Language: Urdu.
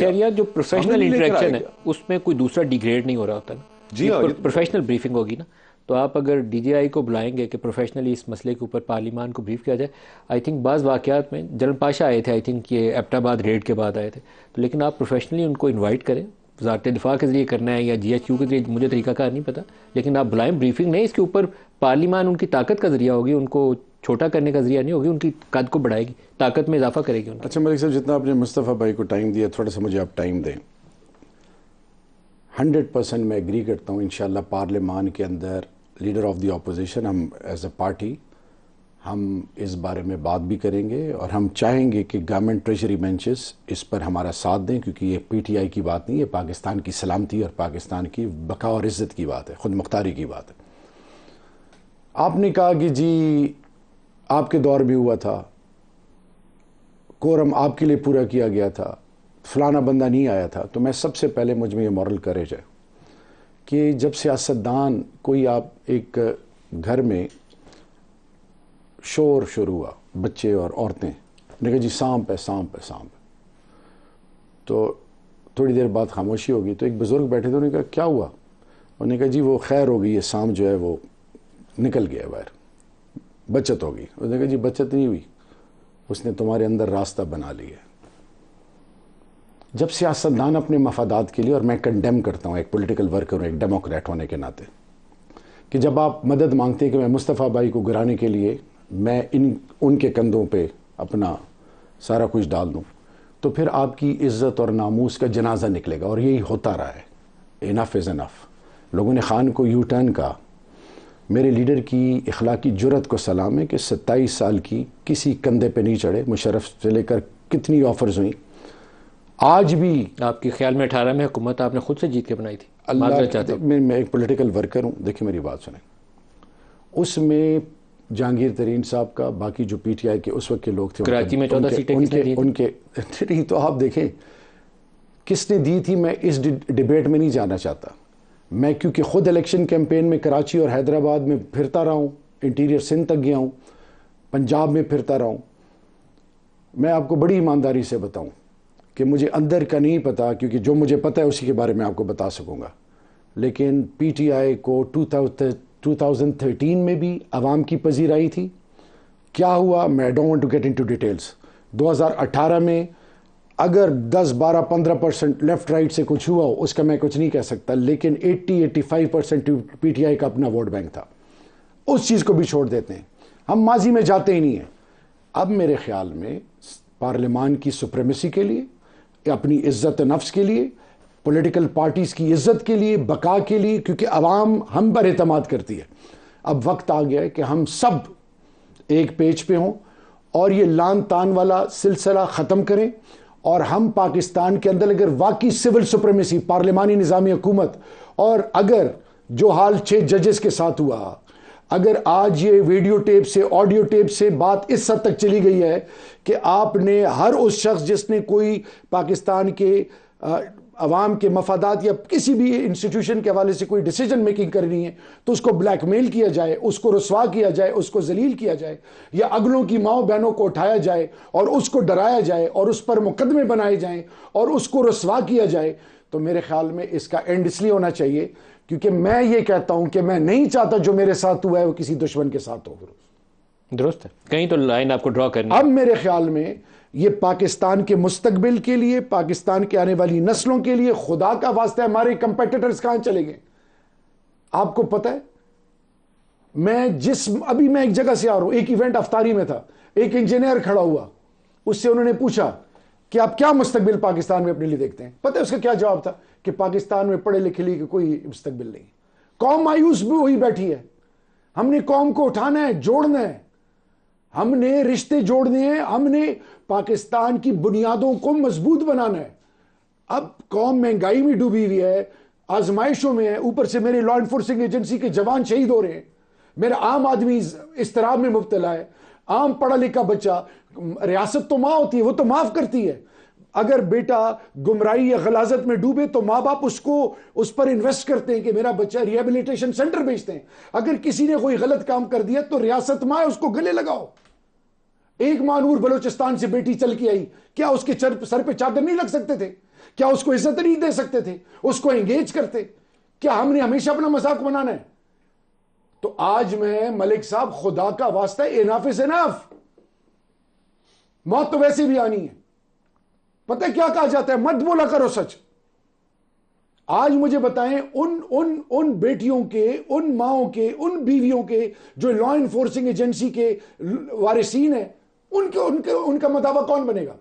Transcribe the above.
خیریہ جو پروفیشنل انٹریکشن ہے اس میں کوئی دوسرا ڈیگریڈ نہیں ہو رہا ہوتا نا. جی ہاں پروفیشنل بریفنگ ہوگی نا, تو آپ اگر ڈی جی آئی کو بلائیں گے کہ پروفیشنلی اس مسئلے کے اوپر پارلیمان کو بریف کیا جائے. آئی تھنک بعض واقعات میں جنرل پاشا آئے تھے, آئی تھنک یہ ایبٹ آباد ریڈ کے بعد آئے تھے, تو لیکن آپ پروفیشنلی ان کو انوائٹ کریں, وزارت دفاع کے ذریعے کرنا ہے یا جی ایچ کیو کے ذریعے, مجھے طریقہ کار نہیں پتا, لیکن آپ بلائیں بریفنگ نہیں, اس کے اوپر پارلیمان ان کی طاقت کا ذریعہ ہوگی, ان کو چھوٹا کرنے کا ذریعہ نہیں ہوگی, ان کی قد کو بڑھائے گی, طاقت میں اضافہ کرے گی. اچھا ملک صاحب, جتنا آپ نے مصطفیٰ بھائی کو ٹائم دیا, تھوڑا سا مجھے آپ ٹائم دیں. 100% میں ایگری کرتا ہوں, انشاءاللہ پارلیمان کے اندر لیڈر آف دی اپوزیشن ہم ایز اے پارٹی ہم اس بارے میں بات بھی کریں گے, اور ہم چاہیں گے کہ گورنمنٹ ٹریجری بینچز اس پر ہمارا ساتھ دیں, کیونکہ یہ پی ٹی آئی کی بات نہیں ہے, پاکستان کی سلامتی اور پاکستان کی بقا اور عزت کی بات ہے, خود مختاری کی بات ہے. آپ نے کہا کہ جی آپ کے دور میں ہوا تھا, کورم آپ کے لیے پورا کیا گیا تھا, فلانا بندہ نہیں آیا تھا. تو میں سب سے پہلے مجھ میں یہ مورل کریج ہے کہ جب سیاستدان کوئی, آپ ایک گھر میں شور شروع ہوا, بچے اور عورتیں نے کہا جی سانپ ہے سانپ ہے سانپ ہے, تو تھوڑی دیر بعد خاموشی ہوگی. تو ایک بزرگ بیٹھے تھے, انہوں نے کہا کیا ہوا؟ انہوں نے کہا جی وہ خیر ہو گئی, یہ سانپ جو ہے وہ نکل گیا باہر, بچت ہوگی. انہوں نے کہا جی بچت نہیں ہوئی, اس نے تمہارے اندر راستہ بنا لیا. جب سیاستدان اپنے مفادات کے لیے, اور میں کنڈیم کرتا ہوں ایک پولیٹیکل ورکر ہوں, ایک ڈیموکریٹ ہونے کے ناطے, کہ جب آپ مدد مانگتے ہیں کہ میں مصطفیٰ بھائی کو گرانے کے لیے میں ان کے کندھوں پہ اپنا سارا کچھ ڈال دوں, تو پھر آپ کی عزت اور ناموس کا جنازہ نکلے گا, اور یہی ہوتا رہا ہے. انف از انف. لوگوں نے خان کو یو ٹرن کہا. میرے لیڈر کی اخلاقی جرت کو سلام ہے کہ 27 سال کی کسی کندھے پہ نہیں چڑھے. مشرف سے لے کر کتنی آفرز ہوئیں, آج بھی آپ کے خیال میں 18 میں حکومت آپ نے خود سے جیت کے بنائی تھی؟ اللہ, میں ایک پولیٹیکل ورکر ہوں, دیکھیں میری بات سنیں. اس میں جہانگیر ترین صاحب کا, باقی جو پی ٹی آئی کے اس وقت کے لوگ تھے, کراچی میں 14 سیٹیں ان کے نہیں, تو آپ دیکھیں کس نے دی تھی. میں اس ڈیبیٹ میں نہیں جانا چاہتا. میں کیونکہ خود الیکشن کیمپین میں کراچی اور حیدرآباد میں پھرتا رہا ہوں, انٹیریئر سندھ تک گیا ہوں, پنجاب میں پھرتا رہا ہوں. میں آپ کو بڑی ایمانداری سے بتاؤں کہ مجھے اندر کا نہیں پتا, کیونکہ جو مجھے پتا ہے اسی کے بارے میں آپ کو بتا سکوں گا. لیکن پی ٹی آئی کو 2013 میں بھی عوام کی پذیرائی تھی. کیا ہوا, میں don't want to get into details. 2018 میں اگر 10-12-15% لیفٹ رائٹ سے کچھ ہوا ہو, اس کا میں کچھ نہیں کہہ سکتا, لیکن 80-85% پی ٹی آئی کا اپنا ووٹ بینک تھا. اس چیز کو بھی چھوڑ دیتے ہیں, ہم ماضی میں جاتے ہی نہیں ہیں. اب میرے خیال میں پارلیمان کی سپریمیسی کے لیے, اپنی عزت نفس کے لیے, پولیٹیکل پارٹیز کی عزت کے لیے, بقا کے لیے, کیونکہ عوام ہم پر اعتماد کرتی ہے, اب وقت آ گیا ہے کہ ہم سب ایک پیج پہ ہوں اور یہ لان تان والا سلسلہ ختم کریں. اور ہم پاکستان کے اندر اگر واقعی سول سپریمیسی, پارلیمانی نظامی حکومت, اور اگر جو حال 6 ججز کے ساتھ ہوا, اگر آج یہ ویڈیو ٹیپ سے, آڈیو ٹیپ سے بات اس حد تک چلی گئی ہے کہ آپ نے ہر اس شخص جس نے کوئی پاکستان کے عوام کے مفادات یا کسی بھی انسٹیٹیوشن کے حوالے سے کوئی ڈیسیجن میکنگ کرنی ہے, تو اس کو بلیک میل کیا جائے, اس کو رسوا کیا جائے, اس کو ذلیل کیا جائے, یا اگلوں کی ماؤں بہنوں کو اٹھایا جائے اور اس کو ڈرایا جائے اور اس پر مقدمے بنائے جائیں اور اس کو رسوا کیا جائے, تو میرے خیال میں اس کا اینڈ اس لیے ہونا چاہیے کیونکہ میں یہ کہتا ہوں کہ میں نہیں چاہتا جو میرے ساتھ ہوا ہے وہ کسی دشمن کے ساتھ ہو. درست ہے, کہیں تو لائن آپ کو ڈرا کرنی. اب میرے خیال میں یہ پاکستان کے مستقبل کے لیے, پاکستان کے آنے والی نسلوں کے لیے, خدا کا واسطہ ہمارے کمپیٹیٹرز کہاں چلے گئے آپ کو پتہ ہے؟ ابھی میں ایک جگہ سے آ رہا ہوں, ایک ایونٹ افطاری میں تھا, ایک انجینئر کھڑا ہوا, اس سے انہوں نے پوچھا کہ آپ کیا مستقبل پاکستان میں اپنے لیے دیکھتے ہیں؟ پتہ ہے اس کا کیا جواب تھا؟ کہ پاکستان میں پڑھے لکھے لیے کوئی مستقبل نہیں. قوم مایوس بھی وہی بیٹھی ہے. ہم نے قوم کو اٹھانا ہے, جوڑنا ہے, ہم نے رشتے جوڑنے ہیں, ہم نے پاکستان کی بنیادوں کو مضبوط بنانا ہے. اب قوم مہنگائی میں ڈوبی ہوئی ہے, آزمائشوں میں ہے, اوپر سے میرے لا انفورسنگ ایجنسی کے جوان شہید ہو رہے ہیں, میرا عام آدمی اضطراب میں مبتلا ہے, عام پڑھا لکھا بچہ, ریاست تو ماں ہوتی ہے, وہ تو معاف کرتی ہے. اگر بیٹا گمراہی یا غلاظت میں ڈوبے تو ماں باپ اس پر انویسٹ کرتے ہیں کہ میرا بچہ ریہیبلیٹیشن سینٹر بھیجتے ہیں. اگر کسی نے کوئی غلط کام کر دیا تو ریاست ماں ہے, اس کو گلے لگاؤ. ایک مانور بلوچستان سے بیٹی چل کے آئی، کیا اس کے سر پہ چادر نہیں لگ سکتے تھے؟ کیا اس کو عزت نہیں دے سکتے تھے؟ اس کو انگیج کرتے؟ کیا ہم نے ہمیشہ اپنا مذاق بنانا ہے؟ تو آج میں ملک صاحب خدا کا واسطہ اناف از اناف، موت تو ویسے بھی آنی ہے۔ پتہ کیا کہا جاتا ہے؟ مت بولا کرو سچ۔ آج مجھے بتائیں ان بیٹیوں کے، ان ماؤں کے، ان بیویوں کے جو لا انفورسنگ ایجنسی کے وارثین ہیں، ان کا مداوا کون بنے گا؟